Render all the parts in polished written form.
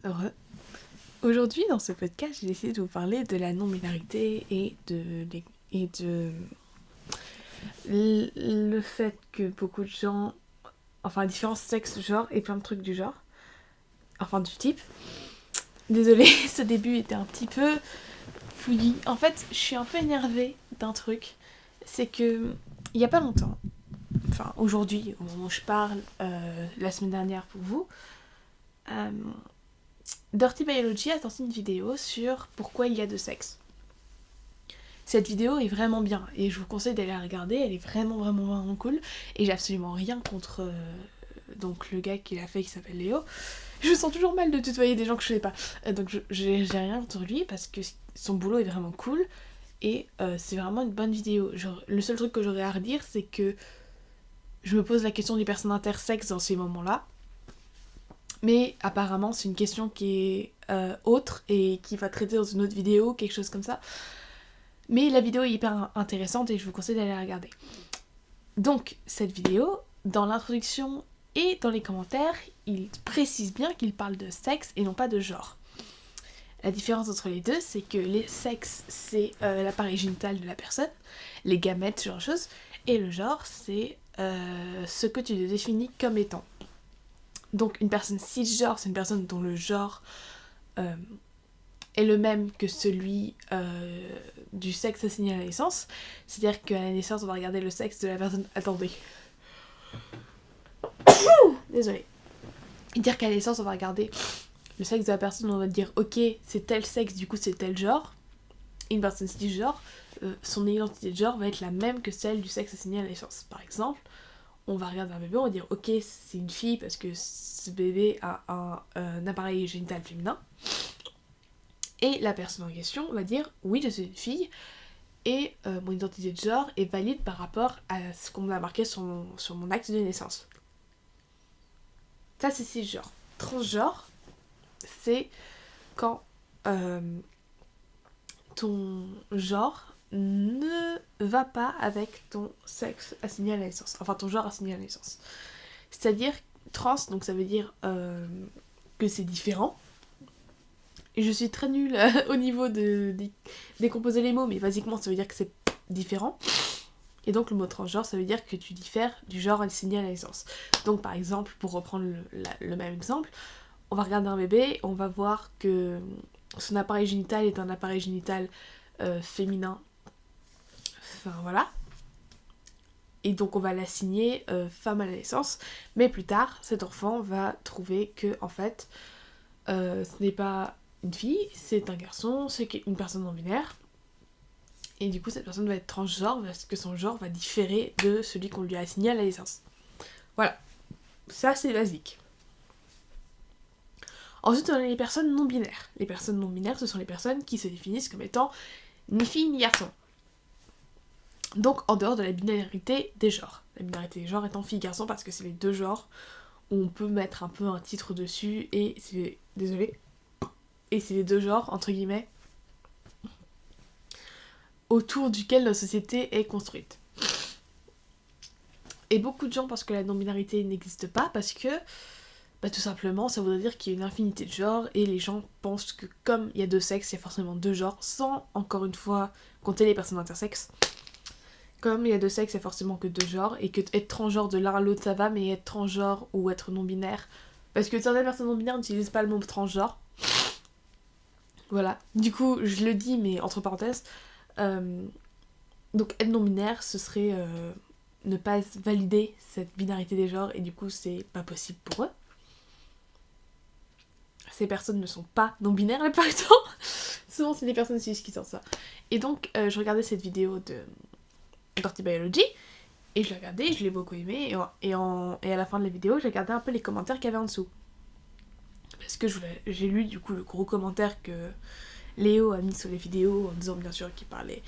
Heureux. Aujourd'hui, dans ce podcast, j'ai décidé de vous parler de la non-binarité et de le fait que beaucoup de gens, enfin différents sexes, genres et plein de trucs du genre, enfin du type. Désolée, ce début était un petit peu fouillis. En fait, je suis un peu énervée d'un truc. C'est que, il y a pas longtemps, enfin aujourd'hui, au moment où je parle, la semaine dernière pour vous, euh, Dirty Biology a sorti une vidéo sur pourquoi il y a deux sexes. Cette vidéo est vraiment bien et je vous conseille d'aller la regarder, elle est vraiment cool et j'ai absolument rien contre donc le gars qui l'a fait qui s'appelle Léo. Je me sens toujours mal de tutoyer des gens que je connais pas, donc j'ai rien contre lui parce que son boulot est vraiment cool et c'est vraiment une bonne vidéo. Genre, le seul truc que j'aurais à redire c'est que je me pose la question des personnes intersexes dans ces moments-là. Mais apparemment, c'est une question qui est autre et qui va traiter dans une autre vidéo, quelque chose comme ça. Mais la vidéo est hyper intéressante et je vous conseille d'aller la regarder. Donc, cette vidéo, dans l'introduction et dans les commentaires, il précise bien qu'il parle de sexe et non pas de genre. La différence entre les deux, c'est que les sexes, c'est l'appareil génital de la personne, les gamètes, ce genre de choses, et le genre, c'est ce que tu définis comme étant. Donc une personne cisgenre, c'est une personne dont le genre est le même que celui du sexe assigné à la naissance. C'est-à-dire qu'à la naissance, on va regarder le sexe de la personne... Attendez. Désolée. C'est-à-dire qu'à la naissance, on va regarder le sexe de la personne, on va dire ok, c'est tel sexe, du coup c'est tel genre. Et une personne cisgenre, son identité de genre va être la même que celle du sexe assigné à la naissance. Par exemple, on va regarder un bébé, on va dire ok, c'est une fille parce que ce bébé a un appareil génital féminin. Et la personne en question va dire oui, je suis une fille et mon identité de genre est valide par rapport à ce qu'on a marqué sur mon acte de naissance. Ça, c'est cisgenre. Transgenre, c'est quand ton genre ne va pas avec ton sexe assigné à la naissance. Enfin, ton genre assigné à la naissance. C'est-à-dire, trans, donc ça veut dire que c'est différent. Et je suis très nulle au niveau de décomposer les mots, mais basiquement, ça veut dire que c'est différent. Et donc, le mot transgenre, ça veut dire que tu diffères du genre assigné à la naissance. Donc, par exemple, pour reprendre le même exemple, on va regarder un bébé, on va voir que son appareil génital est un appareil génital féminin. Enfin, voilà. Et donc on va l'assigner femme à la naissance. Mais plus tard, cet enfant va trouver que, en fait, ce n'est pas une fille, c'est un garçon, c'est une personne non-binaire. Et du coup, cette personne va être transgenre parce que son genre va différer de celui qu'on lui a assigné à la naissance. Voilà. Ça, c'est basique. Ensuite, on a les personnes non-binaires. Les personnes non-binaires, ce sont les personnes qui se définissent comme étant ni fille ni garçon. Donc en dehors de la binarité des genres. La binarité des genres étant fille-garçon parce que c'est les deux genres où on peut mettre un peu un titre dessus et c'est... Désolée. Et c'est les deux genres, entre guillemets, autour duquel notre société est construite. Et beaucoup de gens pensent que la non-binarité n'existe pas parce que, tout simplement, ça voudrait dire qu'il y a une infinité de genres et les gens pensent que comme il y a deux sexes, il y a forcément deux genres, sans, encore une fois, compter les personnes intersexes. Comme il y a deux sexes, il y a forcément que deux genres, et que être transgenre de l'un à l'autre ça va, mais être transgenre ou être non-binaire, parce que certaines personnes non-binaires n'utilisent pas le mot transgenre. Voilà. Du coup, je le dis, mais entre parenthèses, donc être non-binaire, ce serait ne pas valider cette binarité des genres, et du coup, c'est pas possible pour eux. Ces personnes ne sont pas non-binaires la plupart du temps. Souvent, c'est des personnes cis qui sortent ça. Et donc, je regardais cette vidéo de Dirty Biology, et je l'ai regardé, je l'ai beaucoup aimé, et à la fin de la vidéo, j'ai regardé un peu les commentaires qu'il y avait en dessous. Parce que j'ai lu du coup le gros commentaire que Léo a mis sur les vidéos, en disant bien sûr qu'il parlait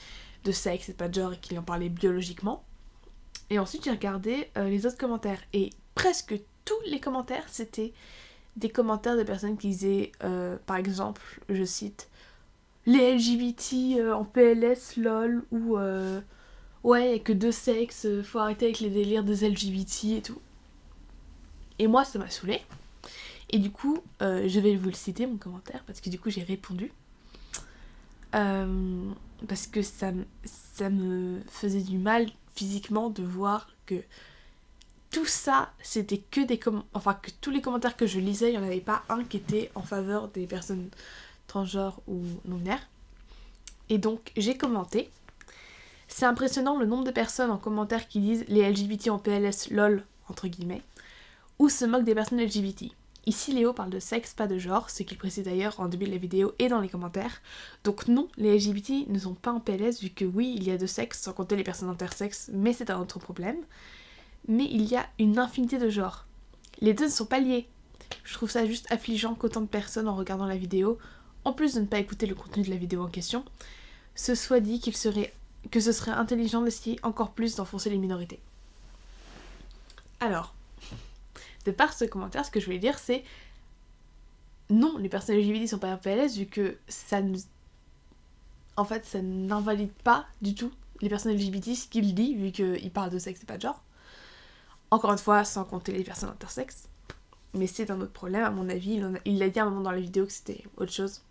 de sexe et pas de genre, et qu'il en parlait biologiquement. Et ensuite, j'ai regardé les autres commentaires, et presque tous les commentaires, c'était des commentaires de personnes qui disaient, par exemple, je cite, les LGBT en PLS, lol, ou ouais, il y a que deux sexes, faut arrêter avec les délires des LGBT et tout. Et moi, ça m'a saoulée. Et du coup, je vais vous le citer, mon commentaire, parce que du coup, j'ai répondu. Parce que ça me faisait du mal physiquement de voir que tout ça, c'était que que tous les commentaires que je lisais, il n'y en avait pas un qui était en faveur des personnes transgenres ou non-binaires. Et donc, j'ai commenté. C'est impressionnant le nombre de personnes en commentaire qui disent les LGBT en PLS lol, entre guillemets, ou se moquent des personnes LGBT. Ici, Léo parle de sexe, pas de genre, ce qu'il précise d'ailleurs en début de la vidéo et dans les commentaires. Donc non, les LGBT ne sont pas en PLS, vu que oui, il y a deux sexes, sans compter les personnes intersexes, mais c'est un autre problème. Mais il y a une infinité de genres. Les deux ne sont pas liés. Je trouve ça juste affligeant qu'autant de personnes, en regardant la vidéo, en plus de ne pas écouter le contenu de la vidéo en question, se soit dit que ce serait intelligent d'essayer encore plus d'enfoncer les minorités. Alors, de par ce commentaire, ce que je voulais dire, c'est non, les personnes LGBT sont pas en PLS, vu que ça n'invalide pas du tout les personnes LGBT, ce qu'il dit, vu qu'il parle de sexe et pas de genre. Encore une fois, sans compter les personnes intersexes. Mais c'est un autre problème, à mon avis. Il l'a dit à un moment dans la vidéo que c'était autre chose.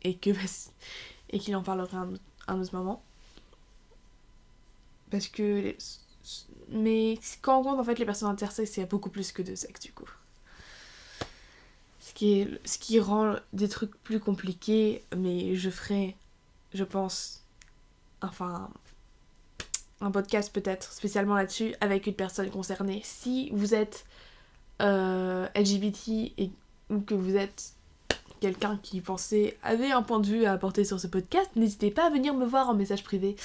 Et qu'il en parlerait à un autre moment. Parce que... Mais quand on compte en fait les personnes intersexes, il y a beaucoup plus que deux sexes du coup. Ce qui rend des trucs plus compliqués, mais je ferai, je pense, un podcast peut-être spécialement là-dessus avec une personne concernée. Si vous êtes LGBT ou que vous êtes quelqu'un qui avait un point de vue à apporter sur ce podcast, n'hésitez pas à venir me voir en message privé.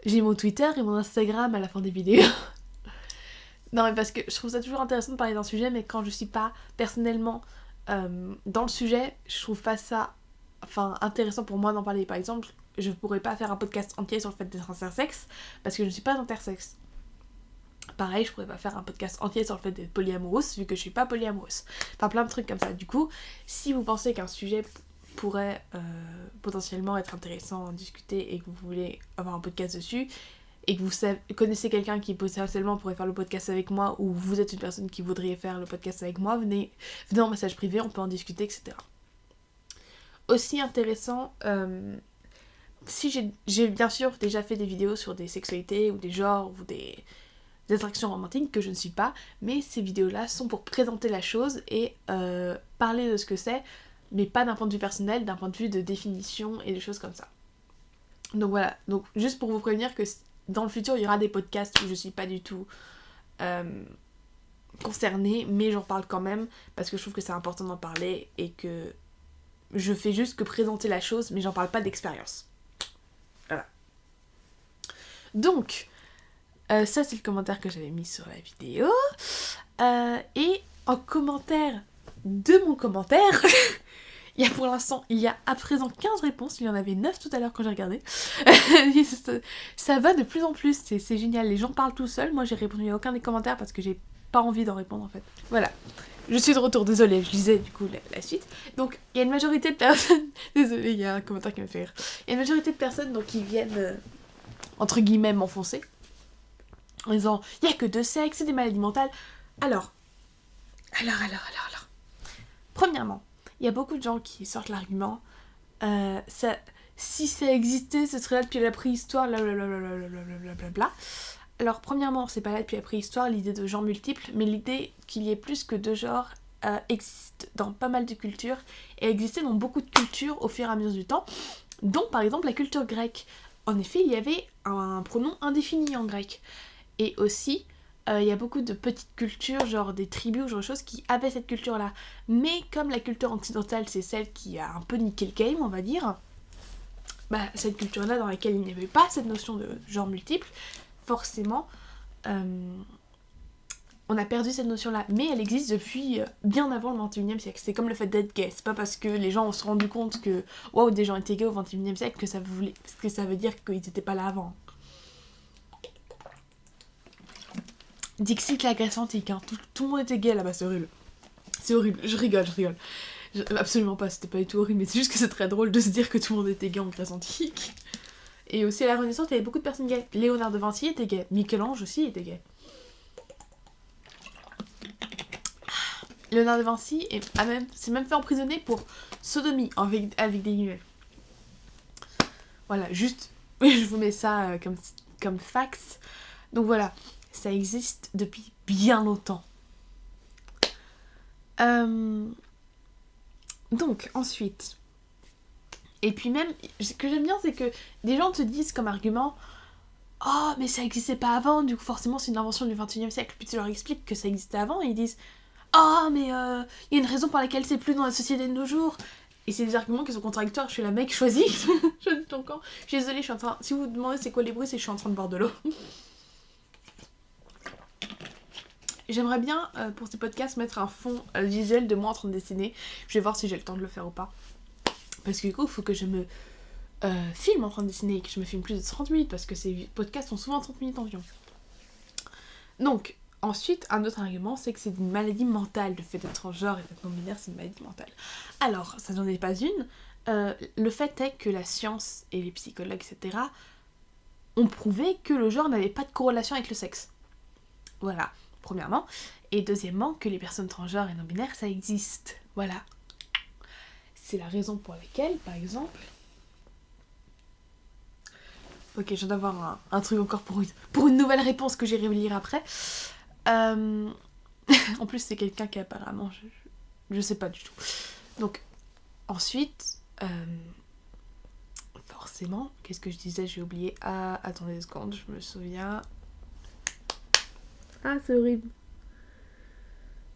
J'ai mon Twitter et mon Instagram à la fin des vidéos. Non mais parce que je trouve ça toujours intéressant de parler d'un sujet, mais quand je suis pas personnellement dans le sujet, je trouve pas ça intéressant pour moi d'en parler. Par exemple, je pourrais pas faire un podcast entier sur le fait d'être intersexe parce que je ne suis pas intersexe. Pareil, je pourrais pas faire un podcast entier sur le fait d'être polyamoureuse vu que je suis pas polyamoureuse. Enfin plein de trucs comme ça. Du coup, si vous pensez qu'un sujet pourrait potentiellement être intéressant à discuter et que vous voulez avoir un podcast dessus et que vous connaissez quelqu'un qui potentiellement pourrait faire le podcast avec moi ou vous êtes une personne qui voudrait faire le podcast avec moi, venez en message privé, on peut en discuter, etc. Aussi intéressant, si j'ai bien sûr déjà fait des vidéos sur des sexualités ou des genres ou des attractions romantiques que je ne suis pas, mais ces vidéos-là sont pour présenter la chose et parler de ce que c'est, mais pas d'un point de vue personnel, d'un point de vue de définition et des choses comme ça. Donc voilà, donc juste pour vous prévenir que dans le futur il y aura des podcasts où je suis pas du tout concernée, mais j'en parle quand même parce que je trouve que c'est important d'en parler et que je fais juste que présenter la chose, mais j'en parle pas d'expérience. Voilà. Donc, ça c'est le commentaire que j'avais mis sur la vidéo. Et en commentaire de mon commentaire, il y a à présent 15 réponses, il y en avait 9 tout à l'heure quand j'ai regardé. Ça va de plus en plus, c'est génial, les gens parlent tout seuls, moi j'ai répondu à aucun des commentaires parce que j'ai pas envie d'en répondre en fait. Voilà, je suis de retour, désolée, je lisais du coup la suite. Donc il y a une majorité de personnes, désolée, il y a un commentaire qui me fait rire. Il y a une majorité de personnes donc, qui viennent, entre guillemets, m'enfoncer. En disant, il y a que deux sexes, c'est des maladies mentales. Alors. Premièrement, il y a beaucoup de gens qui sortent l'argument si ça existait, ce serait là depuis la préhistoire, blablabla. Alors, premièrement, c'est pas là depuis la préhistoire, l'idée de genres multiples, mais l'idée qu'il y ait plus que deux genres existe dans pas mal de cultures et existait dans beaucoup de cultures au fur et à mesure du temps, dont par exemple la culture grecque. En effet, il y avait un pronom indéfini en grec. Et aussi, il y a beaucoup de petites cultures, genre des tribus ou genre de choses qui avaient cette culture-là. Mais comme la culture occidentale, c'est celle qui a un peu niqué le game, on va dire, bah, cette culture-là dans laquelle il n'y avait pas cette notion de genre multiple, forcément, on a perdu cette notion-là. Mais elle existe depuis bien avant le 21e siècle. C'est comme le fait d'être gay. C'est pas parce que les gens ont se rendu compte que waouh, des gens étaient gays au 21e siècle que ça veut dire qu'ils n'étaient pas là avant. Dixit la Grèce antique, hein. Tout le monde était gay là-bas, c'est horrible. C'est horrible, je rigole. Absolument pas, c'était pas du tout horrible, mais c'est juste que c'est très drôle de se dire que tout le monde était gay en Grèce antique. Et aussi à la Renaissance, il y avait beaucoup de personnes gays. Léonard de Vinci était gay, Michel-Ange aussi était gay. Léonard de Vinci s'est même fait emprisonner pour sodomie avec des guillemets. Voilà, juste, je vous mets ça comme facts. Donc voilà, ça existe depuis bien longtemps. Donc, ensuite... Et puis même, ce que j'aime bien, c'est que des gens te disent comme argument « Oh, mais ça n'existait pas avant, du coup forcément c'est une invention du 21e siècle. » Puis tu leur expliques que ça existait avant et ils disent « Oh, mais il y a une raison pour laquelle c'est plus dans la société de nos jours. » Et c'est des arguments qui sont contradictoires. Je suis la mec, choisis. Choisis ton camp. Je suis désolée, si vous vous demandez c'est quoi les bruits, c'est que je suis en train de boire de l'eau. J'aimerais bien, pour ces podcasts, mettre un fond visuel de moi en train de dessiner. Je vais voir si j'ai le temps de le faire ou pas. Parce que du coup, il faut que je me filme en train de dessiner et que je me filme plus de 30 minutes parce que ces podcasts sont souvent 30 minutes environ. Donc, ensuite, un autre argument, c'est que c'est une maladie mentale. Le fait d'être transgenre et d'être non-binaire, c'est une maladie mentale. Alors, ça n'en est pas une. Le fait est que la science et les psychologues, etc., ont prouvé que le genre n'avait pas de corrélation avec le sexe. Voilà, premièrement. Et deuxièmement, que les personnes transgenres et non-binaires, ça existe. Voilà. C'est la raison pour laquelle, par exemple... Ok, je viens d'avoir un truc encore pour une nouvelle réponse que j'irai lire après. En plus, c'est quelqu'un qui apparemment... Je sais pas du tout. Donc, ensuite... forcément, qu'est-ce que je disais? J'ai oublié. Ah, attendez 2 secondes, je me souviens. Ah, c'est horrible.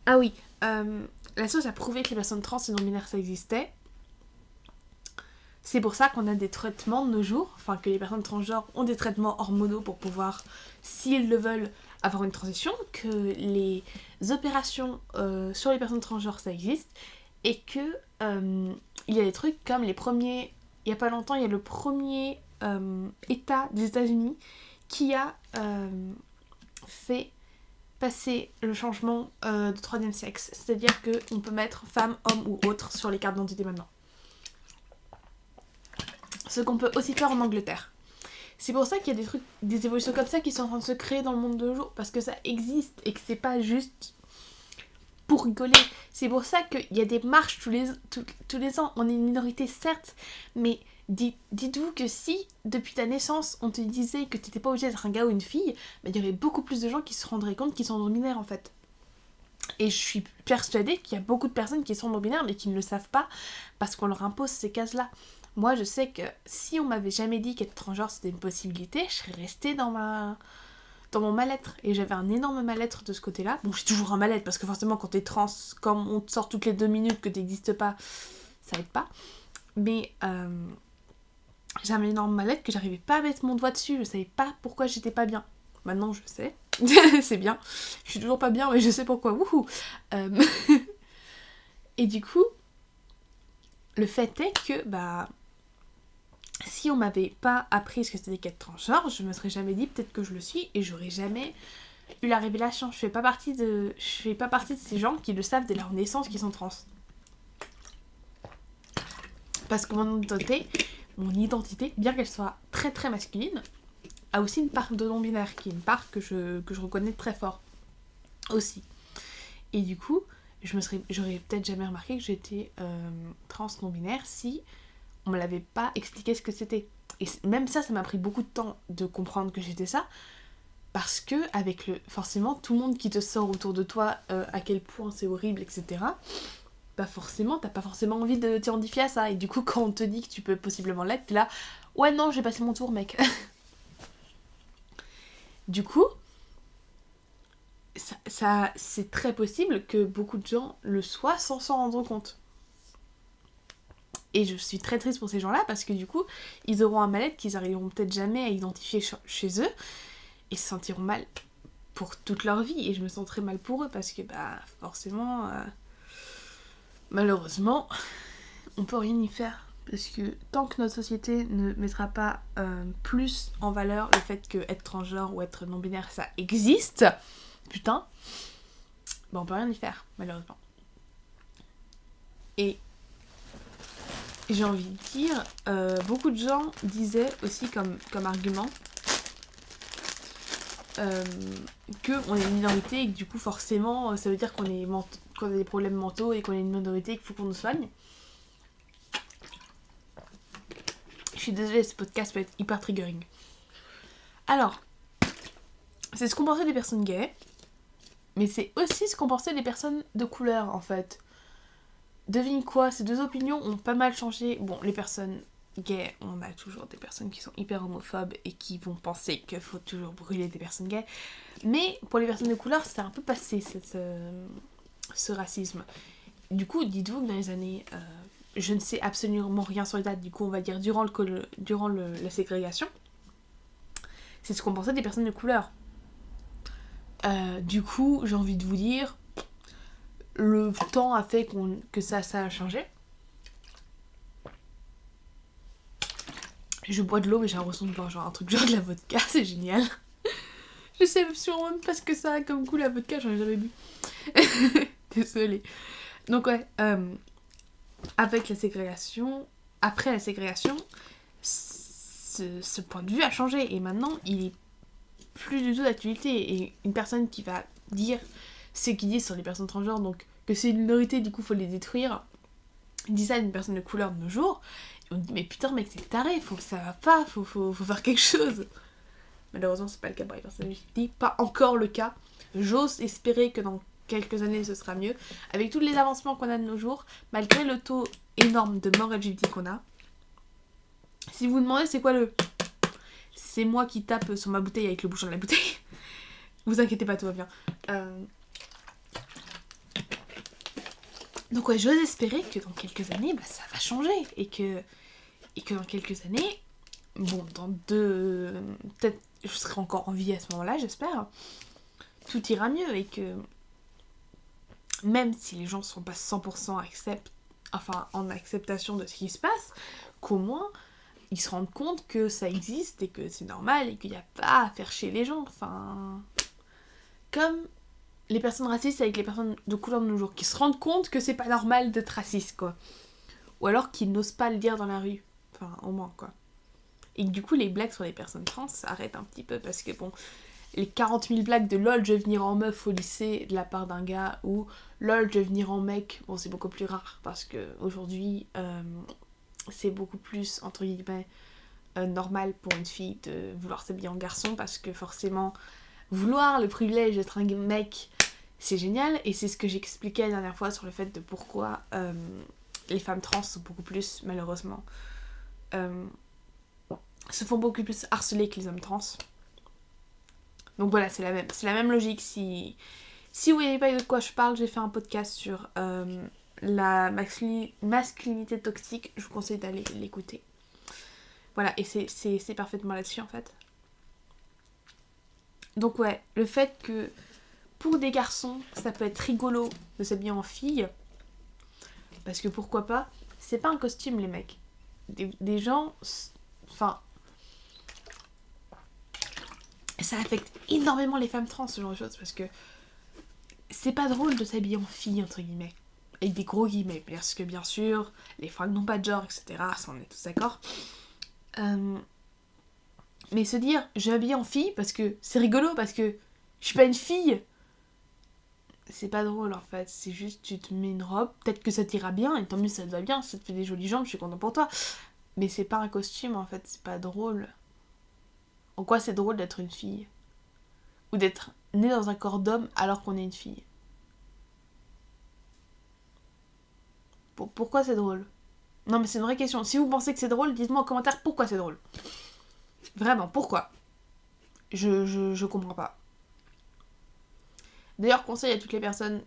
Ah oui, la science a prouvé que les personnes trans et non-binaires, ça existait. C'est pour ça qu'on a des traitements de nos jours, enfin que les personnes transgenres ont des traitements hormonaux pour pouvoir, s'ils le veulent, avoir une transition, que les opérations sur les personnes transgenres, ça existe, et que il y a des trucs comme les premiers... Il y a pas longtemps, il y a le premier État des États-Unis qui a fait passer le changement de 3e sexe, c'est-à-dire qu'on peut mettre femme, homme ou autre sur les cartes d'identité maintenant. Ce qu'on peut aussi faire en Angleterre. C'est pour ça qu'il y a des évolutions comme ça qui sont en train de se créer dans le monde de nos jours, parce que ça existe et que c'est pas juste pour rigoler. C'est pour ça qu'il y a des marches tous les ans. On est une minorité certes, mais dites-vous que si depuis ta naissance on te disait que t'étais pas obligé d'être un gars ou une fille, bah, il y aurait beaucoup plus de gens qui se rendraient compte qu'ils sont non-binaires en fait. Et je suis persuadée qu'il y a beaucoup de personnes qui sont non-binaires mais qui ne le savent pas parce qu'on leur impose ces cases-là. Moi, je sais que si on m'avait jamais dit qu'être transgenre c'était une possibilité, je serais restée dans mon mal-être. Et j'avais un énorme mal-être de ce côté-là. Bon, j'ai toujours un mal-être parce que forcément, quand t'es trans, comme on te sort toutes les 2 minutes que t'existes pas, ça aide pas. Mais j'avais un énorme mal-être que j'arrivais pas à mettre mon doigt dessus. Je savais pas pourquoi j'étais pas bien. Maintenant, je sais. C'est bien. Je suis toujours pas bien, mais je sais pourquoi. Wouhou. Et du coup, le fait est que, si on m'avait pas appris ce que c'était qu'être transgenre, je me serais jamais dit peut-être que je le suis et j'aurais jamais eu la révélation. Je fais pas partie de ces gens qui le savent dès leur naissance qu'ils sont trans. Parce que mon identité, bien qu'elle soit très très masculine, a aussi une part de non-binaire, qui est une part que je reconnais très fort aussi. Et du coup, j'aurais peut-être jamais remarqué que j'étais trans non-binaire si on me l'avait pas expliqué ce que c'était. Et même ça m'a pris beaucoup de temps de comprendre que j'étais ça, parce que avec forcément tout le monde qui te sort autour de toi à quel point c'est horrible, etc., forcément t'as pas forcément envie de t'identifier à ça. Et du coup, quand on te dit que tu peux possiblement l'être, t'es là, ouais non, j'ai passé mon tour mec. Du coup, ça c'est très possible que beaucoup de gens le soient sans s'en rendre compte. Et je suis très triste pour ces gens-là parce que du coup, ils auront un mal-être qu'ils n'arriveront peut-être jamais à identifier chez eux et se sentiront mal pour toute leur vie. Et je me sens très mal pour eux parce que forcément, malheureusement, on peut rien y faire. Parce que tant que notre société ne mettra pas plus en valeur le fait que être transgenre ou être non-binaire, ça existe, putain, on peut rien y faire, malheureusement. Et j'ai envie de dire, beaucoup de gens disaient aussi comme argument qu'on est une minorité et que du coup forcément ça veut dire qu'on qu'on a des problèmes mentaux et qu'on est une minorité et qu'il faut qu'on nous soigne. Je suis désolée, ce podcast peut être hyper triggering. Alors, c'est ce qu'ont pensé les personnes gays, mais c'est aussi ce qu'ont pensé les personnes de couleur, en fait. Devine quoi, ces deux opinions ont pas mal changé. Bon, les personnes gays, on a toujours des personnes qui sont hyper homophobes et qui vont penser qu'il faut toujours brûler des personnes gays. Mais pour les personnes de couleur, c'est un peu passé ce racisme. Du coup, dites-vous que dans les années... je ne sais absolument rien sur les dates, du coup on va dire durant la ségrégation, c'est ce qu'on pensait des personnes de couleur. Du coup, j'ai envie de vous dire, le temps a fait que ça a changé. Je bois de l'eau mais j'ai l'impression de boire genre un truc genre de la vodka, c'est génial. Je sais absolument même pas ce que ça a comme goût la vodka, j'en ai jamais bu. Désolée. Donc ouais, avec la ségrégation, après la ségrégation, ce point de vue a changé et maintenant il est plus du tout d'actualité. Et une personne qui va dire ce qu'ils disent sur les personnes transgenres, donc que c'est une minorité, du coup faut les détruire, dit ça à une personne de couleur de nos jours, et on dit mais putain mec c'est taré, ça va pas, faut faire quelque chose. Malheureusement c'est pas le cas pour les personnes LGBT, pas encore le cas. J'ose espérer que dans quelques années ce sera mieux, avec tous les avancements qu'on a de nos jours, malgré le taux énorme de morts LGBT qu'on a. Si vous vous demandez c'est quoi le... C'est moi qui tape sur ma bouteille avec le bouchon de la bouteille. Vous inquiétez pas, tout va bien. Donc ouais, j'ose espérer que dans quelques années, ça va changer. Et que dans quelques années, bon, peut-être je serai encore en vie à ce moment-là, j'espère. Tout ira mieux et que même si les gens sont pas 100% en acceptation de ce qui se passe, qu'au moins ils se rendent compte que ça existe et que c'est normal et qu'il n'y a pas à faire chier les gens. Enfin, comme les personnes racistes avec les personnes de couleur de nos jours, qui se rendent compte que c'est pas normal d'être raciste, quoi. Ou alors qu'ils n'osent pas le dire dans la rue. Enfin, au moins, quoi. Et que du coup, les blagues sur les personnes trans s'arrêtent un petit peu parce que, bon, les 40 000 blagues de lol, je vais venir en meuf au lycée de la part d'un gars, ou lol, je vais venir en mec, bon, c'est beaucoup plus rare parce que aujourd'hui c'est beaucoup plus, entre guillemets, normal pour une fille de vouloir s'habiller en garçon parce que forcément, vouloir le privilège d'être un mec, c'est génial. Et c'est ce que j'expliquais la dernière fois sur le fait de pourquoi les femmes trans sont beaucoup plus, malheureusement, se font beaucoup plus harceler que les hommes trans. Donc voilà, c'est la même logique. Si vous voyez pas de quoi je parle, j'ai fait un podcast sur la masculinité toxique. Je vous conseille d'aller l'écouter. Voilà, et c'est parfaitement là-dessus en fait. Donc ouais, le fait que pour des garçons, ça peut être rigolo de s'habiller en fille, parce que pourquoi pas, c'est pas un costume les mecs. Des gens, enfin, ça affecte énormément les femmes trans ce genre de choses, parce que c'est pas drôle de s'habiller en fille entre guillemets, avec des gros guillemets, parce que bien sûr, les fringues n'ont pas de genre, etc. Ça on est tous d'accord. Mais se dire, je vais m'habiller en fille parce que c'est rigolo, parce que je suis pas une fille, c'est pas drôle en fait. C'est juste, tu te mets une robe, peut-être que ça t'ira bien, et tant mieux ça te va bien, ça te fait des jolies jambes, je suis content pour toi. Mais c'est pas un costume en fait, c'est pas drôle. En quoi c'est drôle d'être une fille? Ou d'être née dans un corps d'homme alors qu'on est une fille? Pourquoi c'est drôle? Non mais c'est une vraie question. Si vous pensez que c'est drôle, dites-moi en commentaire pourquoi c'est drôle. Vraiment, pourquoi? Je comprends pas. D'ailleurs, conseil à toutes les personnes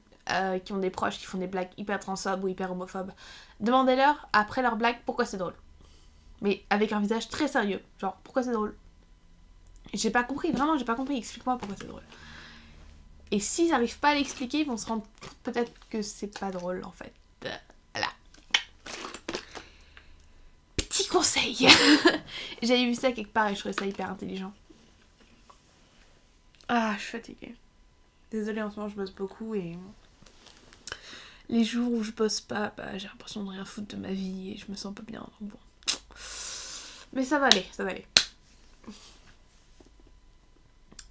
qui ont des proches qui font des blagues hyper transphobes ou hyper homophobes. Demandez-leur, après leur blague, pourquoi c'est drôle. Mais avec un visage très sérieux. Genre, pourquoi c'est drôle? J'ai pas compris, vraiment j'ai pas compris. Explique-moi pourquoi c'est drôle. Et s'ils n'arrivent pas à l'expliquer, ils vont se rendre compte peut-être que c'est pas drôle en fait. Voilà. Petit conseil. J'avais vu ça quelque part et je trouvais ça hyper intelligent. Ah, je suis fatiguée. Désolée, en ce moment je bosse beaucoup et les jours où je bosse pas, j'ai l'impression de rien foutre de ma vie et je me sens pas bien. Donc bon. Mais ça va aller, ça va aller.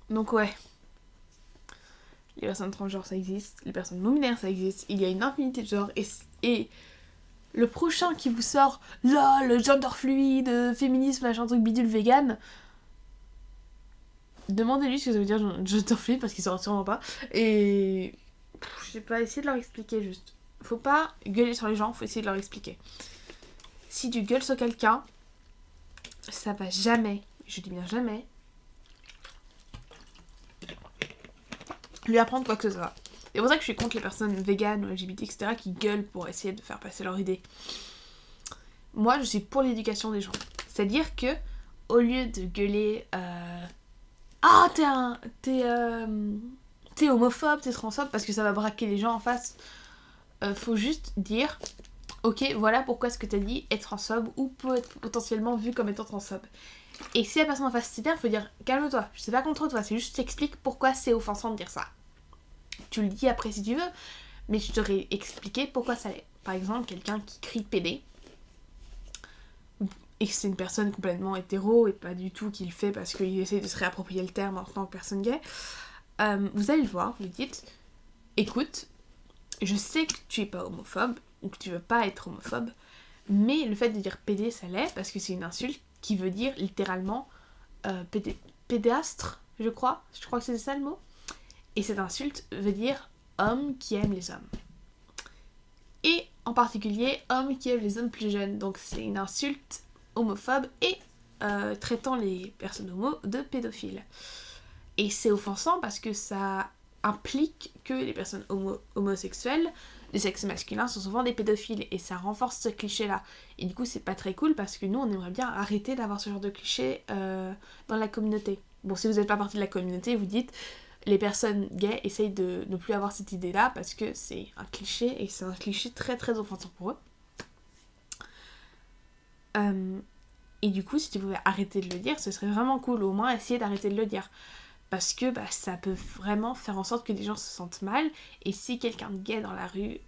Donc ouais. les personnes transgenres ça existe, les personnes non-binaires ça existe, il y a une infinité de genres et le prochain qui vous sort là, le gender fluide, féminisme, machin truc bidule vegan, demandez-lui ce que ça veut dire gender fluide parce qu'il saura sûrement pas. Et je sais pas, essayer de leur expliquer juste. Faut pas gueuler sur les gens, faut essayer de leur expliquer. Si tu gueules sur quelqu'un, ça va jamais, je dis bien jamais, lui apprendre quoi que ce soit. C'est pour ça que je suis contre les personnes véganes ou LGBT, etc. qui gueulent pour essayer de faire passer leur idée. Moi, je suis pour l'éducation des gens. C'est-à-dire que, au lieu de gueuler ah, t'es homophobe, t'es transphobe, parce que ça va braquer les gens en face, faut juste dire ok, voilà pourquoi ce que t'as dit est transphobe ou peut être potentiellement vu comme étant transphobe. Et si la personne en face s'énerve, faut dire calme-toi, je sais pas contre toi, c'est juste t'explique pourquoi c'est offensant de dire ça. Tu le dis après si tu veux, mais je t'aurais expliqué pourquoi ça l'est. Par exemple, quelqu'un qui crie PD, et que c'est une personne complètement hétéro et pas du tout qui le fait parce qu'il essaie de se réapproprier le terme en tant que personne gay, vous allez le voir, vous dites écoute, je sais que tu es pas homophobe ou que tu veux pas être homophobe, mais le fait de dire PD ça l'est parce que c'est une insulte qui veut dire littéralement pédastre, je crois que c'est ça le mot, et cette insulte veut dire homme qui aime les hommes. Et en particulier homme qui aime les hommes plus jeunes, donc c'est une insulte homophobe et traitant les personnes homo de pédophiles. Et c'est offensant parce que ça implique que les personnes homosexuelles de sexe masculin sont souvent des pédophiles et ça renforce ce cliché-là. Et du coup, c'est pas très cool parce que nous, on aimerait bien arrêter d'avoir ce genre de cliché dans la communauté. Bon, si vous n'êtes pas partie de la communauté, vous dites les personnes gays essayent de ne plus avoir cette idée-là parce que c'est un cliché et c'est un cliché très très offensant pour eux. Et du coup, si tu pouvais arrêter de le dire, ce serait vraiment cool. Au moins, essayer d'arrêter de le dire. Parce que ça peut vraiment faire en sorte que les gens se sentent mal. Et si quelqu'un de gay dans la rue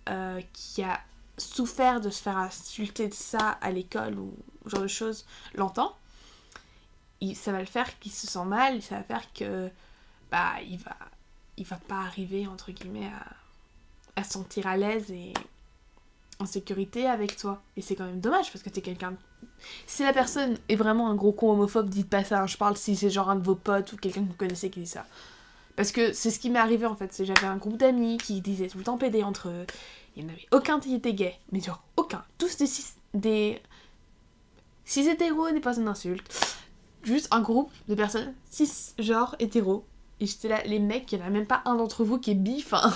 qui a souffert de se faire insulter de ça à l'école ou ce genre de choses l'entend, ça va le faire qu'il se sent mal. Et ça va faire que il va pas arriver entre guillemets à se sentir à l'aise et en sécurité avec toi. Et c'est quand même dommage parce que t'es quelqu'un... Si la personne est vraiment un gros con homophobe, dites pas ça, hein. Je parle si c'est genre un de vos potes ou quelqu'un que vous connaissez qui dit ça. Parce que c'est ce qui m'est arrivé en fait. J'avais un groupe d'amis qui disaient tout le temps PD entre eux. Il n'y en avait aucun qui était gay. Mais genre aucun. Tous des 6 hétéros et des personnes d'insultes. Juste un groupe de personnes 6 genres hétéros. Et j'étais là, les mecs, il n'y en a même pas un d'entre vous qui est bi, enfin...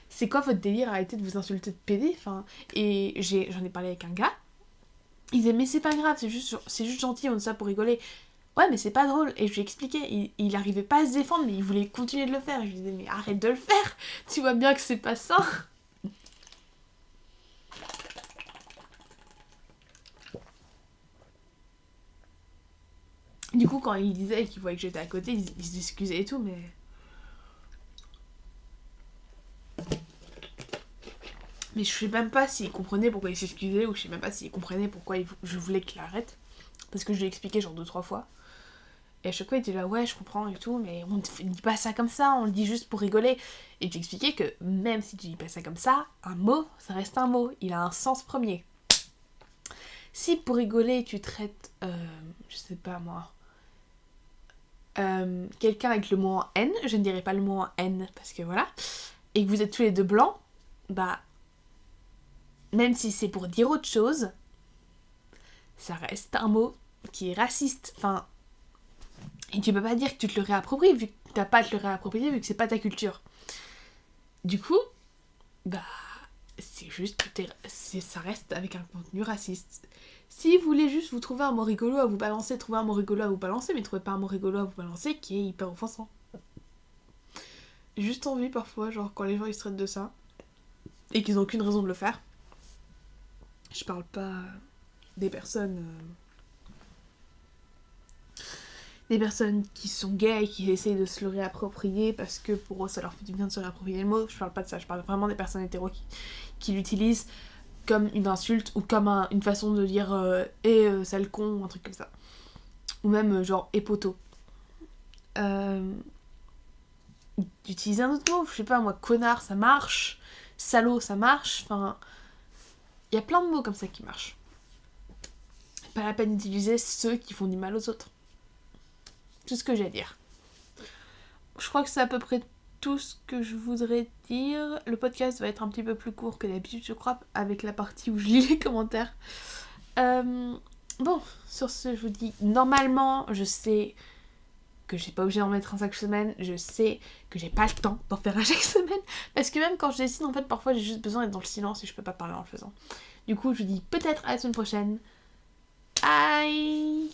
C'est quoi votre délire, arrêtez de vous insulter de PD, enfin... Et j'en ai parlé avec un gars. Il disait mais c'est pas grave, c'est juste gentil, on dit ça pour rigoler. Ouais mais c'est pas drôle. Et je lui expliquais, il arrivait pas à se défendre mais il voulait continuer de le faire. Et je lui disais mais arrête de le faire, tu vois bien que c'est pas ça. Du coup quand il disait qu'il voyait que j'étais à côté, il s'excusait et tout mais... Mais je sais même pas s'il comprenait pourquoi il s'excusait ou je sais même pas s'il comprenait pourquoi je voulais qu'il arrête. Parce que je lui ai expliqué genre 2-3 fois. Et à chaque fois il était là ouais je comprends et tout mais on ne dit pas ça comme ça, on le dit juste pour rigoler. Et j'ai expliqué que même si tu dis pas ça comme ça, un mot ça reste un mot, il a un sens premier. Si pour rigoler tu traites, je sais pas moi, quelqu'un avec le mot en N, je ne dirais pas le mot en N parce que voilà, et que vous êtes tous les deux blancs, bah même si c'est pour dire autre chose, ça reste un mot qui est raciste. Enfin, et tu peux pas dire que tu te le réappropries vu que t'as pas à te le réapproprier vu que c'est pas ta culture. Du coup, c'est juste que ça reste avec un contenu raciste. Si vous voulez juste vous trouver un mot rigolo à vous balancer, trouvez un mot rigolo à vous balancer, mais trouvez pas un mot rigolo à vous balancer qui est hyper offensant. J'ai juste envie parfois, genre quand les gens ils se traitent de ça, et qu'ils ont aucune raison de le faire. Je parle pas des personnes qui sont gays et qui essayent de se le réapproprier parce que pour eux ça leur fait du bien de se réapproprier le mot. Je parle pas de ça, je parle vraiment des personnes hétéros qui l'utilisent comme une insulte ou comme une façon de dire sale con ou un truc comme ça. Ou même genre époto. d'utiliser un autre mot. Je sais pas, moi, connard, ça marche. Salaud, ça marche. Enfin, il y a plein de mots comme ça qui marchent. Pas la peine d'utiliser ceux qui font du mal aux autres. C'est ce que j'ai à dire. Je crois que c'est à peu près tout ce que je voudrais dire. Le podcast va être un petit peu plus court que d'habitude, je crois, avec la partie où je lis les commentaires. Bon, sur ce, je vous dis, normalement, je sais que j'ai pas obligé d'en mettre un chaque semaine, je sais que j'ai pas le temps d'en faire un chaque semaine, parce que même quand je dessine, en fait, parfois j'ai juste besoin d'être dans le silence et je peux pas parler en le faisant. Du coup, je vous dis peut-être à la semaine prochaine. Bye!